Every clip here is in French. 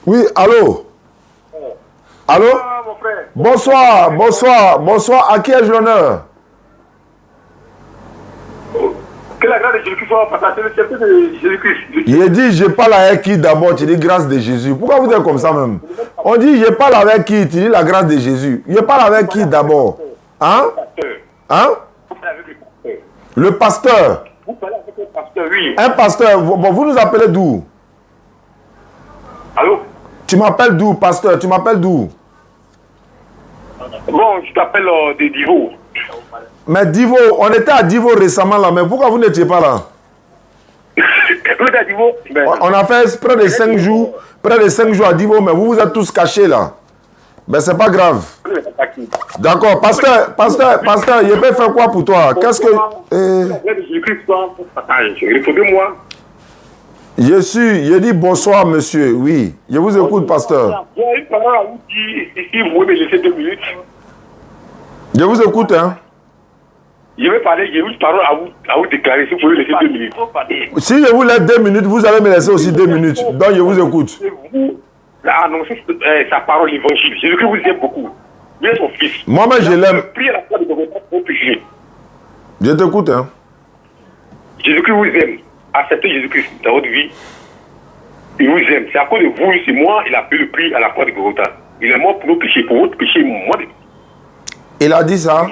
Oui, allô? Allô? Bonsoir, bonsoir, bonsoir. À qui ai-je l'honneur? Que la grâce de Jésus-Christ soit partagée, le chef de Jésus-Christ. Il dit, je parle avec qui d'abord? Tu dis grâce de Jésus. Pourquoi vous êtes comme ça même? On dit, je parle avec qui? Tu dis la grâce de Jésus. Je parle avec qui d'abord? Hein? Hein? Le pasteur. Vous parlez avec un pasteur, oui. Un pasteur. Bon, vous nous appelez d'où? Allô? Tu m'appelles d'où, pasteur? Tu m'appelles d'où? Bon, je t'appelle de Divo. Mais Divo, on était à Divo récemment là, mais pourquoi vous n'étiez pas là? On a fait près de 5 jours, à Divo, mais vous êtes tous cachés là. Mais c'est pas grave. D'accord, pasteur, je peux faire quoi pour toi? Qu'est-ce que... Répondez-moi. Je dis bonsoir monsieur, oui. Je vous écoute, pasteur. Il y a une parole à vous dire, si vous pouvez me laisser 2 minutes. Je vous écoute, hein. Je vais parler, j'ai une parole à vous déclarer, si vous pouvez me laisser 2 minutes. Si je vous laisse 2 minutes, vous allez me laisser aussi 2 minutes. Donc je vous écoute. Vous annoncez sa parole, l'évangile. Jésus-Christ vous aime beaucoup. Vous êtes son fils. Moi-même, je l'aime. Priez à la croix de Golgotha pour pécher. Je t'écoute, hein. Jésus-Christ vous aime. Acceptez Jésus-Christ dans votre vie. Il vous aime. C'est à cause de vous, c'est moi, il a payé le prix à la croix de Golgotha. Il est mort pour nos péchés, pour votre péché, moi. Il a dit ça?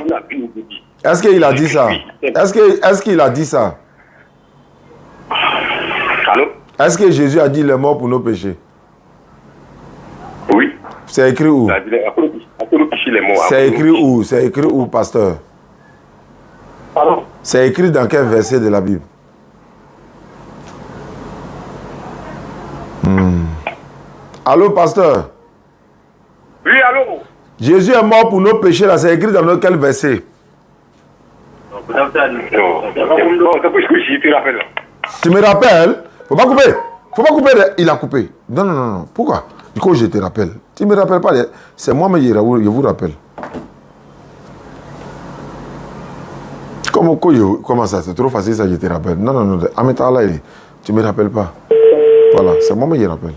Est-ce qu'il a dit ça? Est-ce qu'il a dit ça? Allô? Est-ce que Jésus a dit il est mort pour nos péchés? Oui. C'est écrit où? C'est écrit où? C'est écrit où, pasteur? Pardon? C'est écrit dans quel verset de la Bible? Allô, pasteur? Oui, allô? Jésus est mort pour nos péchés, là, c'est écrit dans quel verset? Non, je te rappelle. Tu me rappelles? Faut pas couper. Faut pas couper. Il a coupé. Non, non, non, non. Pourquoi? Du coup, je te rappelle. Tu me rappelles pas. C'est moi, mais je vous rappelle. Comment ça? C'est trop facile, ça, je te rappelle. Non, non, non. Ametala, tu me rappelles pas. Voilà, c'est moi, mais je rappelle.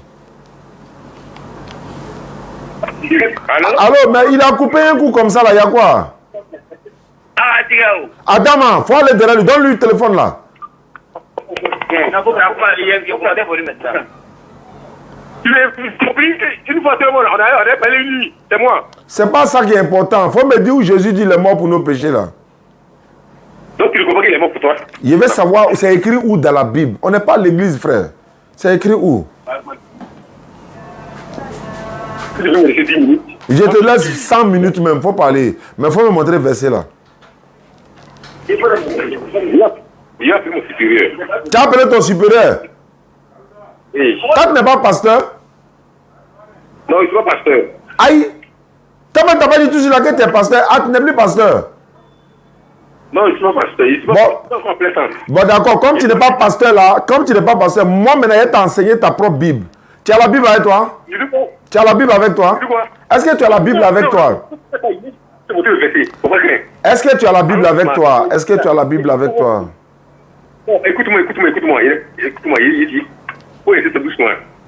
Allô, mais il a coupé un coup comme ça, là. Il y a quoi? Ah, Tigao. Adama, faut aller derrière lui. Donne-lui le téléphone, là. Une fois, on a parlé lui. C'est moi. C'est pas ça qui est important. Faut me dire où Jésus dit il est mort pour nos péchés, là. Donc, tu comprends qu'il est mort pour toi? Je veux savoir, c'est écrit où dans la Bible? On n'est pas à l'église, frère. C'est écrit où? Je vais me laisser 10 minutes. Je te laisse 100 minutes même, faut parler. Mais faut me montrer le verset là. Il a appelé mon supérieur. Tu as appelé ton supérieur? Oui. Toi, tu n'es pas pasteur? Non, il ne pas pasteur. Aïe! Toi-même, tu n'as pas dit tout sur laquelle tu es pasteur. Ah, tu n'es plus pasteur? Non, il ne pas pasteur. Il ne pas bon, d'accord. Comme tu n'es pas pasteur là, moi maintenant, je t'ai enseigné ta propre Bible. Tu as la Bible avec toi? Tu as la Bible avec toi? Est-ce que tu as la Bible avec toi? Est-ce que tu as la Bible avec toi? Est-ce que tu as la Bible avec toi? Écoute-moi. Il faut essayer de doucement.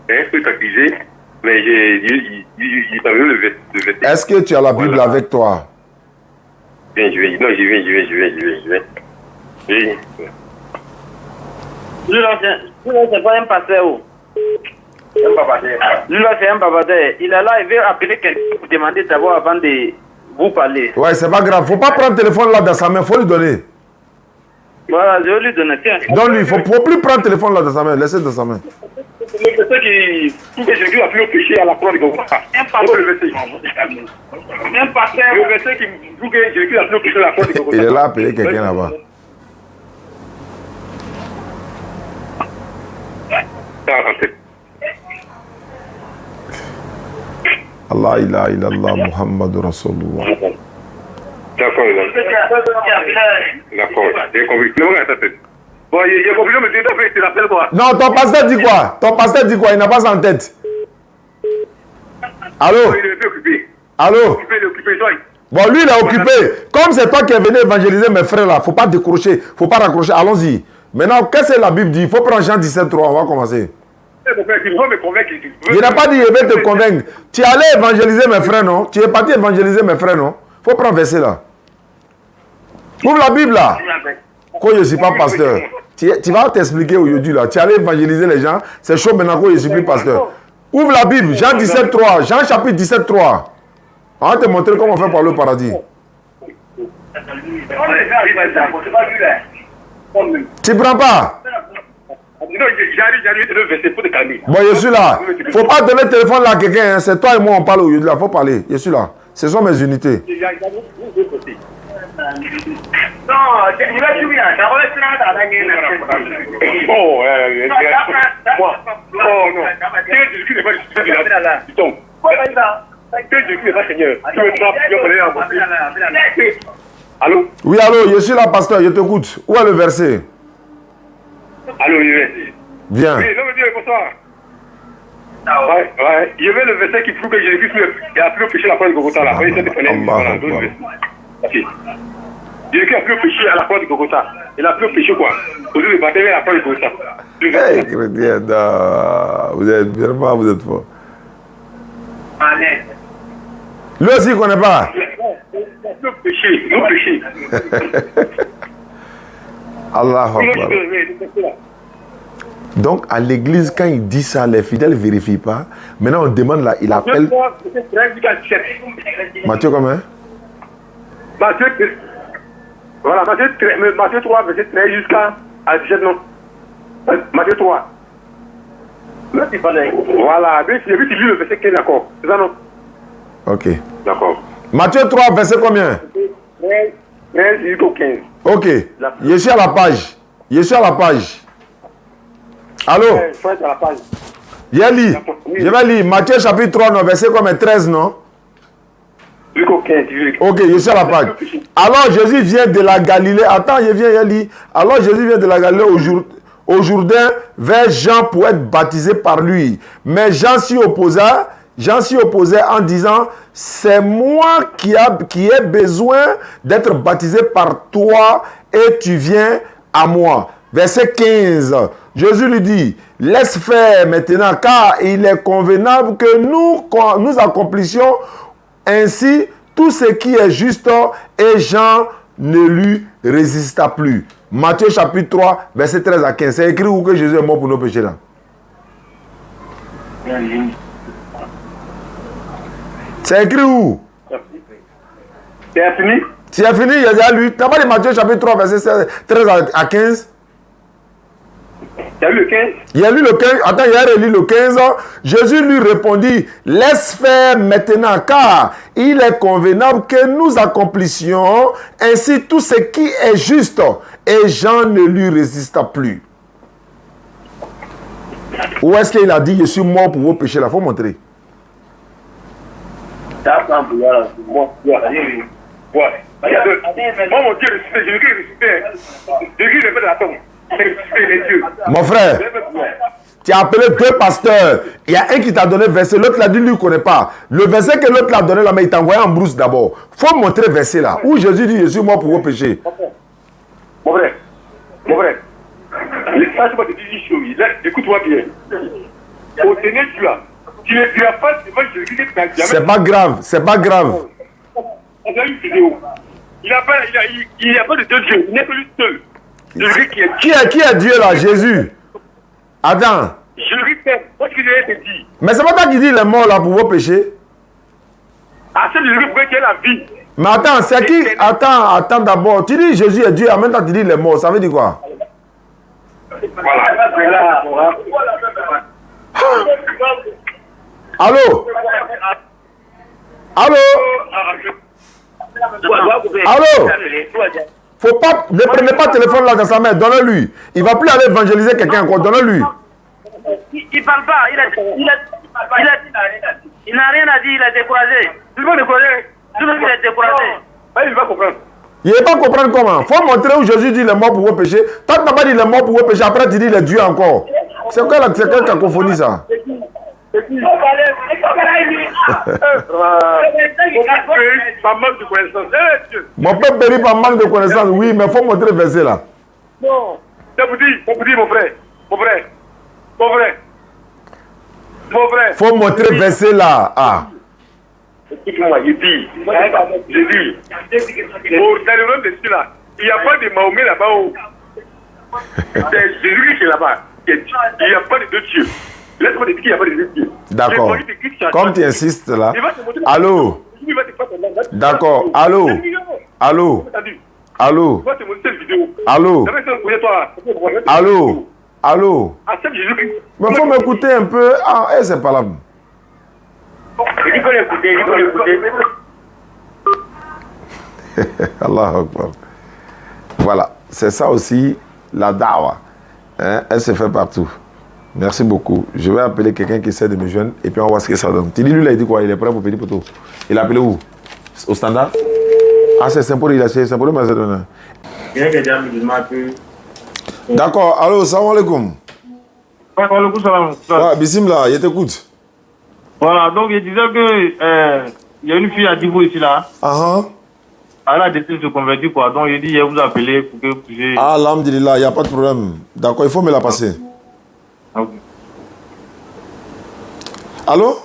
Il faut t'accuser, mais il t'a vu le verset. Est-ce que tu as la Bible avec toi? Viens, je vais. Non, je vais. Lui là, c'est pas un pasteur. Lui là, c'est un babader. Il est là, il veut appeler quelqu'un pour demander d'abord avant de vous parler. Ouais, c'est pas grave. Faut pas prendre le téléphone là dans sa main, faut lui donner. Voilà, je vais lui donner. Tiens. Donne-lui, faut plus prendre le téléphone là dans sa main, laissez dans sa main. Le verset qui Jésus a pu le péché à la croix de Golgotha. Un pasteur. Le verset qui dit que Jésus a pu le péché à la croix de Golgotha. Il est là à appeler quelqu'un là-bas. Allah ilaha illallah Muhammadu Rasulullah. D'accord. J'ai compris. Bon, il y a confusion, mais tu l'appelles quoi? Non, ton pasteur dit quoi? Ton pasteur dit quoi? Il n'a pas ça en tête. Allô? Il est occupé. Allô? Il est occupé, toi. Bon, lui, il est occupé. Comme c'est toi qui es venu évangéliser mes frères là, faut pas décrocher, faut pas raccrocher. Allons-y. Maintenant, qu'est-ce que la Bible dit? Il faut prendre Jean 17,3. On va commencer. Il veut me convaincre. Il n'a pas dit il veut te convaincre. Tu es allé évangéliser mes frères, non? Tu es parti évangéliser mes frères, non? Il faut prendre verset là. Ouvre la Bible là. Quand je ne suis pas pasteur. Tu vas t'expliquer aujourd'hui là. Tu es allé évangéliser les gens. C'est chaud maintenant quand je ne suis plus pasteur. Ouvre la Bible. Jean 17,3. Jean chapitre 17,3. On va te montrer comment on fait pour aller au paradis. Tu ne prends pas? Non, j'arrive le verset pour te calmer. Bon, je suis là. Il ne faut pas donner le téléphone là à quelqu'un. Hein. C'est toi et moi on parle aujourd'hui là. Il faut parler. Je suis là. Ce sont mes unités. Non, il va jouer là. Oh, moi. Oh non. Jésus n'est pas là. Tu tombes. Jésus n'est pas Seigneur. Tu me frappes, tu vas parler en allô? Oui, allô, je suis là, pasteur. Je t'écoute. Où est le verset? Allô, il est. Viens. Oui, l'homme dit bonsoir. Ouais. Il y avait le verset qui prouve que Jésus-Christ a pu pécher la croix de Golgotha là. Oui, c'était voilà, d'autres versets. Merci. Jésus-Christ a pu pécher à la croix de Golgotha. Il a pu pécher quoi? Aujourd'hui, le baptême est à la croix de Golgotha. Hey, chrétien, vous êtes vraiment, vous êtes fort. Lui aussi, il ne connaît pas. Nos péchés. Allah Akbar. Donc, à l'église, quand il dit ça, les fidèles ne vérifient pas. Maintenant, on demande là, il appelle. Matthieu combien? Voilà, Matthieu 3, verset 13 jusqu'à 17, non. Matthieu 3. Voilà, j'ai vu qu'il lit le verset 15, d'accord. C'est ça, non? Ok. D'accord. Matthieu 3, verset combien? 13 jusqu'au 15. Ok. Je suis à la page. Allô? Je vais lire Matthieu chapitre 3, non, verset combien? 13, non? Jusqu'au 15. Ok, je suis à la page. Alors Jésus vient de la Galilée. Attends, je lis. Alors Jésus vient de la Galilée au Jourdain vers Jean pour être baptisé par lui. Mais Jean s'y opposait en disant, c'est moi qui ai besoin d'être baptisé par toi et tu viens à moi. Verset 15. Jésus lui dit, laisse faire maintenant car il est convenable que nous accomplissions ainsi tout ce qui est juste et Jean ne lui résista plus. Matthieu chapitre 3, verset 13 à 15. C'est écrit où que Jésus est mort pour nos péchés là? C'est écrit où? C'est fini? C'est fini, il y a lu. Tu n'as pas dit Matthieu chapitre 3, verset 13 à 15? Tu as lu le 15? Il a lu le 15. Attends, il a relu le 15. Jésus lui répondit, laisse faire maintenant, car il est convenable que nous accomplissions ainsi tout ce qui est juste. Et Jean ne lui résista plus. Où est-ce qu'il a dit, je suis mort pour vos péchés là? Il faut montrer. Mon Dieu, Jésus n'est pas de la tombe. Mon frère, tu as appelé deux pasteurs. Il y a un qui t'a donné le verset, l'autre l'a dit, lui ne connaît pas. Le verset que l'autre l'a donné là, mais il t'a envoyé en brousse d'abord. Il faut montrer le verset là, où Jésus dit, je suis mort pour vos péchés. Mon frère, écoute-moi bien. Au dernier Dieu, tu as pas devant Jésus. C'est pas grave. On a une vidéo. Il n'y a pas de deux dieux, il n'est que lui seul. Qui est Dieu là? Jésus. Attends. Je le répète, moi ce que je te dis. Mais c'est pas toi qui dis il est mort là pour vos péchés. Ah, c'est Jésus pour qu'il ait la vie. Mais attends, c'est qui? Attends d'abord. Tu dis Jésus est Dieu, en même temps tu dis il est mort. Ça veut dire quoi? Voilà. Allô? Faut pas, ne prenez pas le téléphone là dans sa main, donnez-lui. Il va plus aller évangéliser quelqu'un encore, donnez-lui. Il parle pas, il n'a rien à dire, il est découragé. Tout le monde est découragé. Il va comprendre. Il ne pas comprendre comment. Il faut montrer où Jésus dit il est mort pour vos péchés. Tant que tu n'as pas dit il est mort pour vos péchés, après tu dis il est Dieu encore. C'est quoi quelle cacophonie ça? Mon peuple périt par manque de connaissance. Oui, mais il faut montrer le verset là. Non, je vous dis, mon frère. Il faut montrer le verset là. Ah. Écoute-moi, je dis, dans le nom de celui-là, il n'y a pas de Mahomet là-bas. C'est Jésus qui est là-bas. Il n'y a pas de deux dieux. Laisse-moi te dire qu'il n'y a pas de deux dieux. D'accord. Comme tu insistes là. Allô? D'accord. Allô? Allô? Allô? Allô? Allô? Allô? Mais il faut m'écouter un peu. Ah, c'est pas là. Il faut l'écouter. Allah Akbar. Voilà, c'est ça aussi la dawa. Hein? Elle se fait partout. Merci beaucoup. Je vais appeler quelqu'un qui essaie de me joindre et puis on va voir ce que ça donne. Tili, lui, il a dit quoi? Il est prêt pour Petit Poteau. Il a appelé où? Au standard? Ah, c'est Saint-Paul, il a essayé Saint-Paul, mais c'est donné. D'accord, allô, salam alaikum. Ouais, bismillah, je t'écoute. Voilà, donc je disais que il y a une fille à Divo ici là. Elle a décidé de se convertir quoi. Donc je dis je vais vous appeler pour que vous puissiez. Ah, alhamdulillah, il n'y a pas de problème. D'accord, il faut me la passer. Ok. Allô?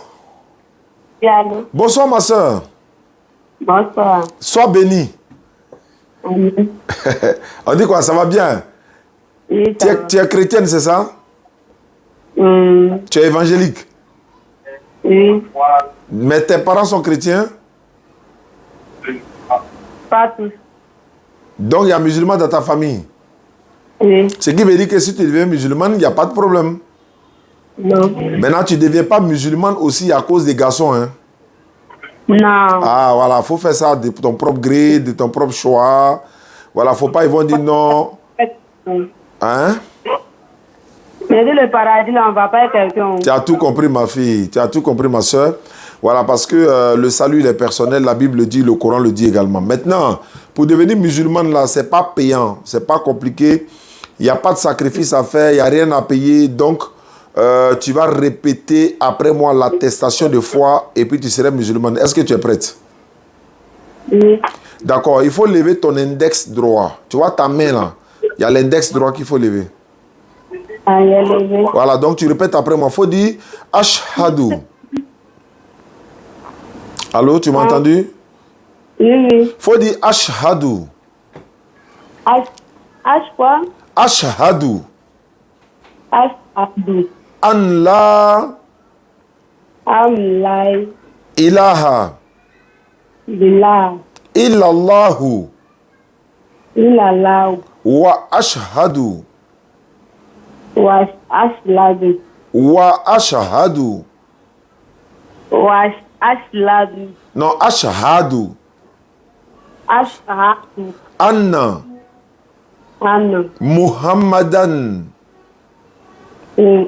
Oui, allô. Bonsoir ma soeur. Bonsoir. Sois béni. Amen. On dit quoi, ça va bien? Oui, Tu es chrétienne, c'est ça? Tu es évangélique? Oui. Mais tes parents sont chrétiens? Pas tous. Donc il y a musulman dans ta famille? Oui. Ce qui veut dire que si tu deviens musulman, il n'y a pas de problème. Non. Maintenant, tu ne deviens pas musulman aussi à cause des garçons. Hein? Non. Ah, voilà, il faut faire ça de ton propre gré, de ton propre choix. Voilà, il ne faut pas, ils vont dire non. Hein? Mais dans le paradis, là, on ne va pas être quelqu'un. Tu as tout compris, ma fille. Tu as tout compris, ma soeur. Voilà, parce que le salut, il est personnel. La Bible le dit, le Coran le dit également. Maintenant, pour devenir musulman, là, ce n'est pas payant. Ce n'est pas compliqué. Il n'y a pas de sacrifice à faire. Il n'y a rien à payer. Donc, tu vas répéter après moi l'attestation de foi et puis tu seras musulman. Est-ce que tu es prête? Oui. D'accord. Il faut lever ton index droit. Tu vois ta main là. Il y a l'index droit qu'il faut lever. Ah, il est levé. Voilà, donc tu répètes après moi. Il faut dire Ashhadu. Allô, tu m'as entendu? Oui, oui. Faut dire Ashhadu. H quoi? Ashhadu. Ashhadu. An la Amlai. ilaha Billah. illallahu Ilallah. wa ashhadu Was Ashladu. wa ashhadu. Was Ashladu. Non, ashhadu. Ashhadu. Anna Anna. Muhammadan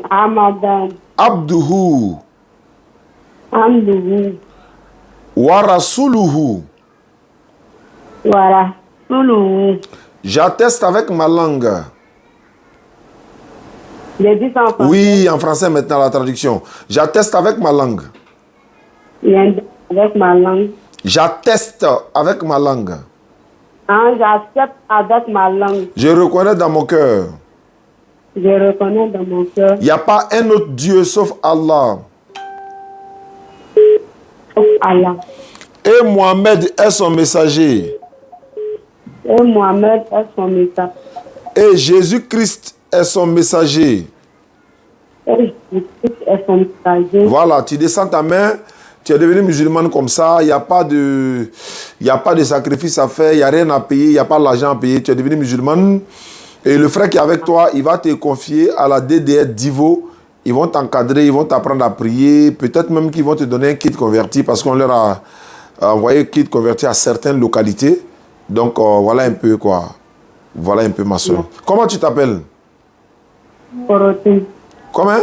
Amadan. abduhu Amduhu. wa rasuluhu. Voilà. Soulou. J'atteste avec ma langue. J'ai dit ça en français. Oui, en français maintenant la traduction. J'atteste avec ma langue. Avec ma langue. J'atteste avec ma langue. Hein, j'accepte avec ma langue. Je reconnais dans mon cœur. Je reconnais dans mon cœur. Il n'y a pas un autre Dieu sauf Allah. Sauf Allah. Et Mohamed est son messager. Et Mohamed est son message. Et Jésus-Christ est son messager. Et Jésus est son messager. Voilà, tu descends ta main, tu es devenu musulman comme ça, il n'y a pas de sacrifice à faire, il n'y a rien à payer, il n'y a pas d'argent à payer, tu es devenu musulman. Et le frère qui est avec toi, il va te confier à la DDR Divo. Ils vont t'encadrer, ils vont t'apprendre à prier. Peut-être même qu'ils vont te donner un kit converti parce qu'on leur a envoyé un kit converti à certaines localités. Donc voilà un peu quoi. Voilà un peu ma soeur. Comment tu t'appelles? Korotum. Comment?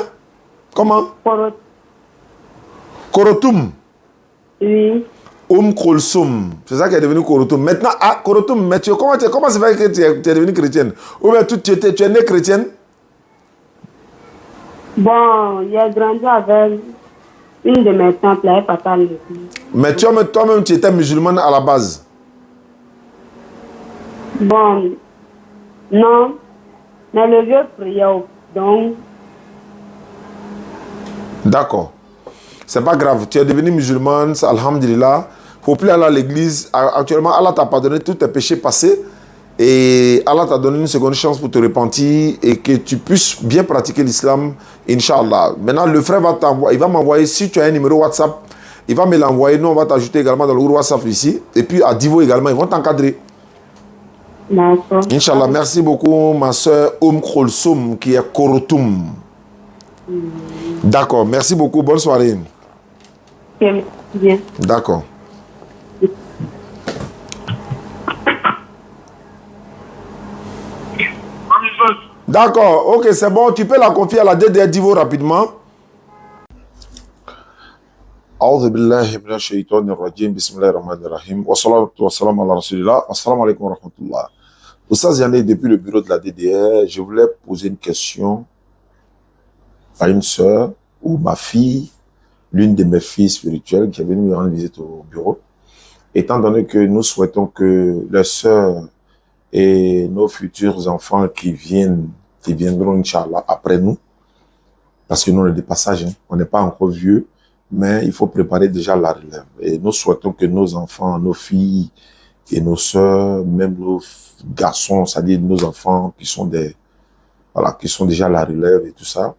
Korotum. Korotum. Oui. Kolsoum. C'est ça qui est devenu Korotoum. Maintenant, Korotoum, mais comment ça fait que tu es devenue chrétienne? Ou bien tu es née chrétienne? Bon, j'ai grandi avec une de mes tantes, là, papa. Mais toi-même, tu étais musulmane à la base? Bon, non. Mais le vieux priait, donc... D'accord. C'est pas grave. Tu es devenu musulmane, alhamdulillah. Faut plus aller à l'église. Actuellement, Allah t'a pardonné tous tes péchés passés. Et Allah t'a donné une seconde chance pour te repentir et que tu puisses bien pratiquer l'islam, Inch'Allah. Maintenant, le frère il va m'envoyer, si tu as un numéro WhatsApp, il va me l'envoyer. Nous, on va t'ajouter également dans le groupe WhatsApp ici. Et puis, à Divo également, ils vont t'encadrer. D'accord. Inch'Allah, merci beaucoup, ma soeur Kolsoum, qui est Korotoum. D'accord, merci beaucoup. Bonne soirée. Bien. D'accord. D'accord, ok, c'est bon. Tu peux la confier à la DDR Divo rapidement. أعوذ بالله من الشيطان الرجيم بسم الله الرحمن الرحيم والصلاة والسلام على رسول الله السلام عليكم ورحمة الله. Oustaz Yandé, depuis le bureau de la DDR, je voulais poser une question à une sœur ou ma fille, l'une de mes filles spirituelles qui est venue me rendre visite au bureau. Étant donné que nous souhaitons que les sœurs et nos futurs enfants qui viendront, Inch'Allah, après nous, parce que nous, on est des passages, hein, on n'est pas encore vieux, mais il faut préparer déjà la relève. Et nous souhaitons que nos enfants, nos filles et nos sœurs, même nos garçons, c'est-à-dire nos enfants qui sont qui sont déjà la relève et tout ça.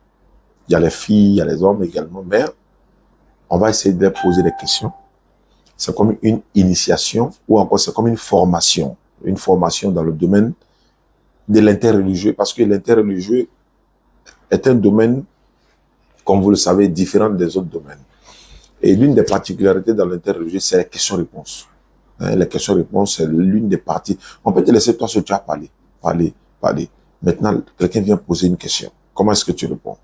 Il y a les filles, il y a les hommes également, mais on va essayer de poser des questions. C'est comme une initiation ou encore c'est comme une formation dans le domaine de l'interreligieux, parce que l'interreligieux est un domaine, comme vous le savez, différent des autres domaines. Et l'une des particularités dans l'interreligieux, c'est les questions-réponses. Les questions-réponses, c'est l'une des parties. On peut te laisser toi seul, tu as parlé. Maintenant, quelqu'un vient poser une question. Comment est-ce que tu réponds?